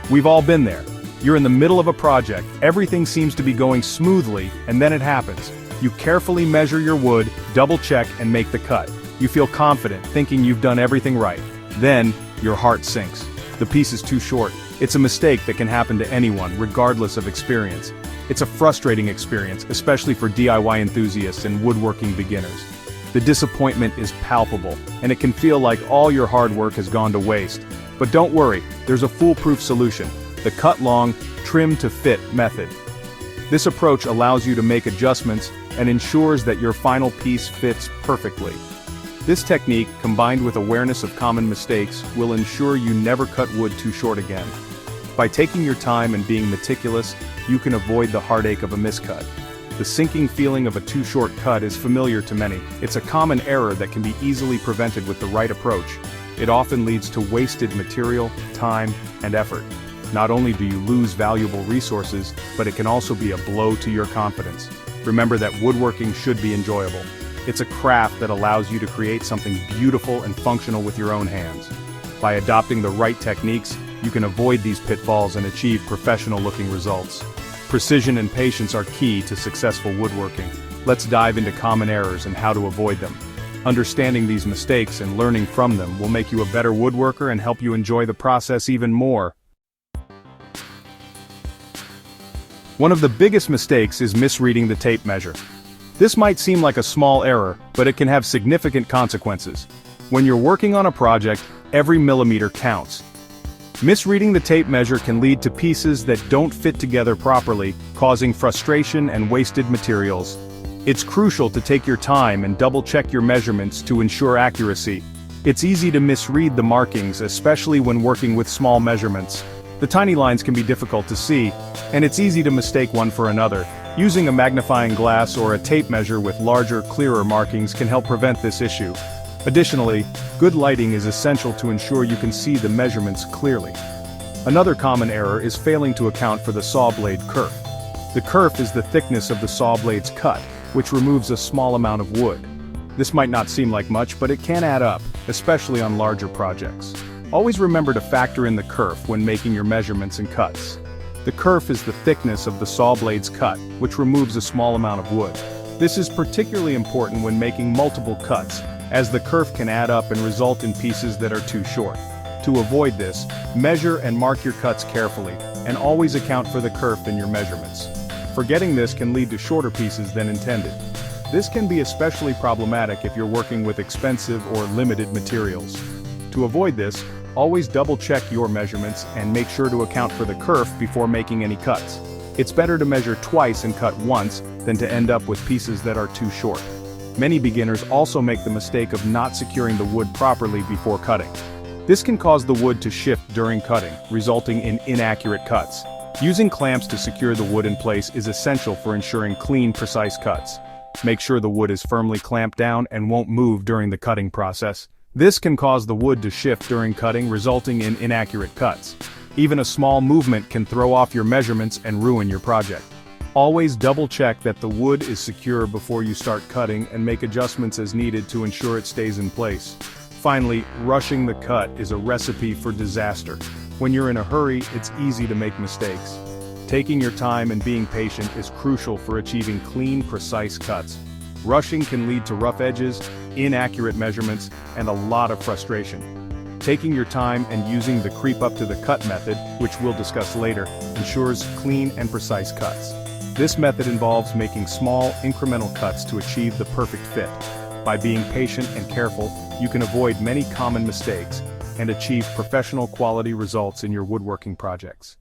We've all been there. You're in the middle of a project, everything seems to be going smoothly, and then it happens. You carefully measure your wood, double-check, and make the cut. You feel confident, thinking you've done everything right. Then, your heart sinks. The piece is too short. It's a mistake that can happen to anyone, regardless of experience. It's a frustrating experience, especially for DIY enthusiasts and woodworking beginners. The disappointment is palpable, and it can feel like all your hard work has gone to waste. But don't worry, there's a foolproof solution: the cut long, trim to fit method. This approach allows you to make adjustments and ensures that your final piece fits perfectly. This technique, combined with awareness of common mistakes, will ensure you never cut wood too short again. By taking your time and being meticulous, you can avoid the heartache of a miscut. The sinking feeling of a too short cut is familiar to many. It's a common error that can be easily prevented with the right approach. It often leads to wasted material, time, and effort. Not only do you lose valuable resources, but it can also be a blow to your confidence. Remember that woodworking should be enjoyable. It's a craft that allows you to create something beautiful and functional with your own hands. By adopting the right techniques, you can avoid these pitfalls and achieve professional-looking results. Precision and patience are key to successful woodworking. Let's dive into common errors and how to avoid them. Understanding these mistakes and learning from them will make you a better woodworker and help you enjoy the process even more. One of the biggest mistakes is misreading the tape measure. This might seem like a small error, but it can have significant consequences. When you're working on a project, every millimeter counts. Misreading the tape measure can lead to pieces that don't fit together properly, causing frustration and wasted materials. It's crucial to take your time and double-check your measurements to ensure accuracy. It's easy to misread the markings, especially when working with small measurements. The tiny lines can be difficult to see, and it's easy to mistake one for another. Using a magnifying glass or a tape measure with larger, clearer markings can help prevent this issue. Additionally, good lighting is essential to ensure you can see the measurements clearly. Another common error is failing to account for the saw blade kerf. The kerf is the thickness of the saw blade's cut, which removes a small amount of wood. This might not seem like much, but it can add up, especially on larger projects. Always remember to factor in the kerf when making your measurements and cuts. The kerf is the thickness of the saw blade's cut, which removes a small amount of wood. This is particularly important when making multiple cuts, as the kerf can add up and result in pieces that are too short. To avoid this, measure and mark your cuts carefully, and always account for the kerf in your measurements. Forgetting this can lead to shorter pieces than intended. This can be especially problematic if you're working with expensive or limited materials. To avoid this, always double-check your measurements and make sure to account for the kerf before making any cuts. It's better to measure twice and cut once than to end up with pieces that are too short. Many beginners also make the mistake of not securing the wood properly before cutting. This can cause the wood to shift during cutting, resulting in inaccurate cuts. Using clamps to secure the wood in place is essential for ensuring clean, precise cuts. Make sure the wood is firmly clamped down and won't move during the cutting process. This can cause the wood to shift during cutting, resulting in inaccurate cuts. Even a small movement can throw off your measurements and ruin your project. Always double-check that the wood is secure before you start cutting and make adjustments as needed to ensure it stays in place. Finally, rushing the cut is a recipe for disaster. When you're in a hurry, it's easy to make mistakes. Taking your time and being patient is crucial for achieving clean, precise cuts. Rushing can lead to rough edges, inaccurate measurements, and a lot of frustration. Taking your time and using the creep up to the cut method, which we'll discuss later, ensures clean and precise cuts. This method involves making small, incremental cuts to achieve the perfect fit. By being patient and careful, you can avoid many common mistakes and achieve professional quality results in your woodworking projects.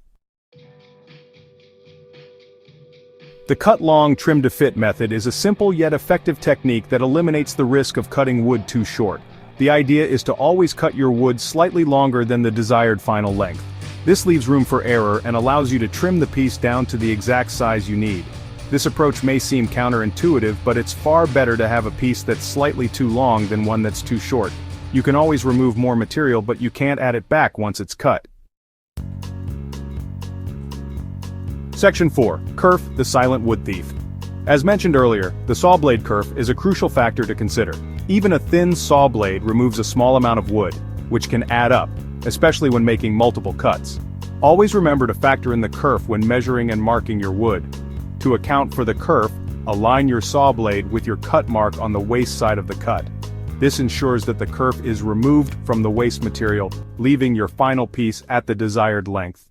The cut long, trim to fit method is a simple yet effective technique that eliminates the risk of cutting wood too short. The idea is to always cut your wood slightly longer than the desired final length. This leaves room for error and allows you to trim the piece down to the exact size you need. This approach may seem counterintuitive, but it's far better to have a piece that's slightly too long than one that's too short. You can always remove more material, but you can't add it back once it's cut. Section 4. Kerf, the silent wood thief. As mentioned earlier, the saw blade kerf is a crucial factor to consider. Even a thin saw blade removes a small amount of wood, which can add up, especially when making multiple cuts. Always remember to factor in the kerf when measuring and marking your wood. To account for the kerf, align your saw blade with your cut mark on the waste side of the cut. This ensures that the kerf is removed from the waste material, leaving your final piece at the desired length.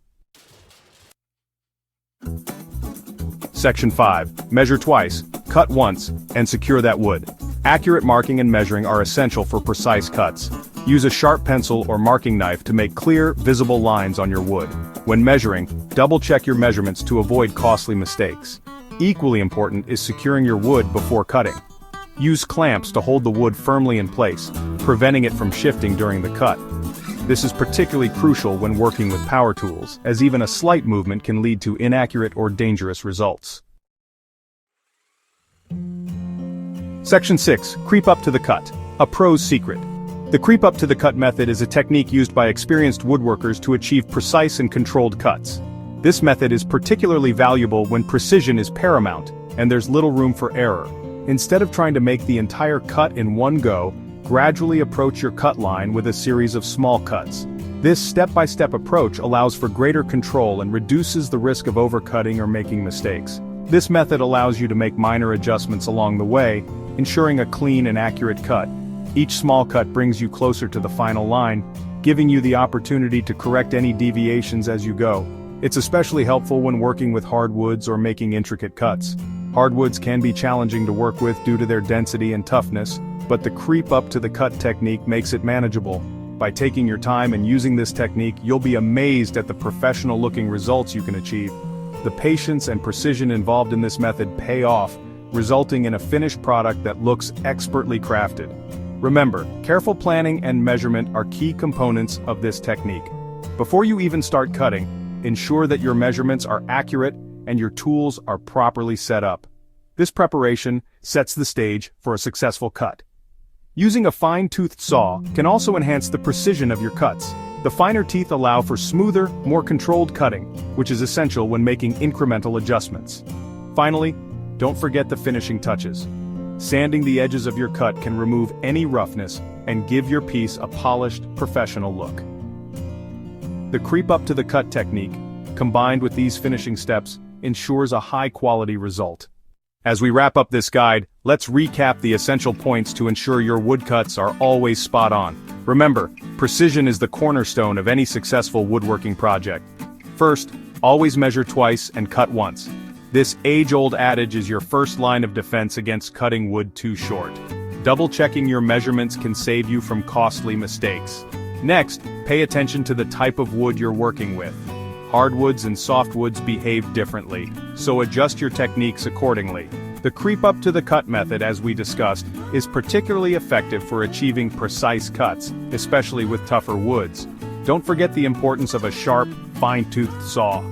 Section 5. Measure twice, cut once, and secure that wood. Accurate marking and measuring are essential for precise cuts. Use a sharp pencil or marking knife to make clear, visible lines on your wood. When measuring, double-check your measurements to avoid costly mistakes. Equally important is securing your wood before cutting. Use clamps to hold the wood firmly in place, preventing it from shifting during the cut. This is particularly crucial when working with power tools, as even a slight movement can lead to inaccurate or dangerous results. Section 6. Creep up to the cut. A pro's secret. The creep up to the cut method is a technique used by experienced woodworkers to achieve precise and controlled cuts. This method is particularly valuable when precision is paramount, and there's little room for error. Instead of trying to make the entire cut in one go, gradually approach your cut line with a series of small cuts. This step-by-step approach allows for greater control and reduces the risk of overcutting or making mistakes. This method allows you to make minor adjustments along the way, ensuring a clean and accurate cut. Each small cut brings you closer to the final line, giving you the opportunity to correct any deviations as you go. It's especially helpful when working with hardwoods or making intricate cuts. Hardwoods can be challenging to work with due to their density and toughness, but the creep up to the cut technique makes it manageable. By taking your time and using this technique, you'll be amazed at the professional-looking results you can achieve. The patience and precision involved in this method pay off, resulting in a finished product that looks expertly crafted. Remember, careful planning and measurement are key components of this technique. Before you even start cutting, ensure that your measurements are accurate and your tools are properly set up. This preparation sets the stage for a successful cut. Using a fine-toothed saw can also enhance the precision of your cuts. The finer teeth allow for smoother, more controlled cutting, which is essential when making incremental adjustments. Finally, don't forget the finishing touches. Sanding the edges of your cut can remove any roughness and give your piece a polished, professional look. The creep up to the cut technique, combined with these finishing steps, ensures a high-quality result. As we wrap up this guide, let's recap the essential points to ensure your woodcuts are always spot on. Remember, precision is the cornerstone of any successful woodworking project. First, always measure twice and cut once. This age-old adage is your first line of defense against cutting wood too short. Double-checking your measurements can save you from costly mistakes. Next, pay attention to the type of wood you're working with. Hardwoods and softwoods behave differently, so adjust your techniques accordingly. The creep up to the cut method, as we discussed, is particularly effective for achieving precise cuts, especially with tougher woods. Don't forget the importance of a sharp, fine-toothed saw.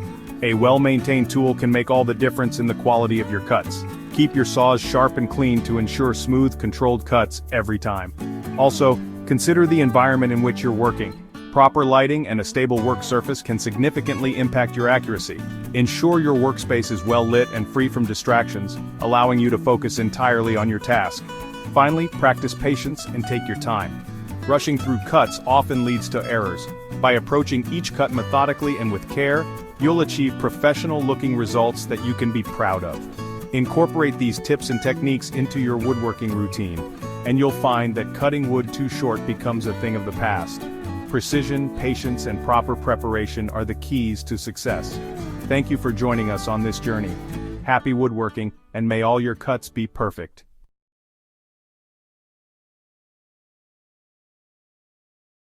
A well-maintained tool can make all the difference in the quality of your cuts. Keep your saws sharp and clean to ensure smooth, controlled cuts every time. Also, consider the environment in which you're working. Proper lighting and a stable work surface can significantly impact your accuracy. Ensure your workspace is well lit and free from distractions, allowing you to focus entirely on your task. Finally, practice patience and take your time. Rushing through cuts often leads to errors. By approaching each cut methodically and with care, you'll achieve professional-looking results that you can be proud of. Incorporate these tips and techniques into your woodworking routine, and you'll find that cutting wood too short becomes a thing of the past. Precision, patience, and proper preparation are the keys to success. Thank you for joining us on this journey. Happy woodworking, and may all your cuts be perfect.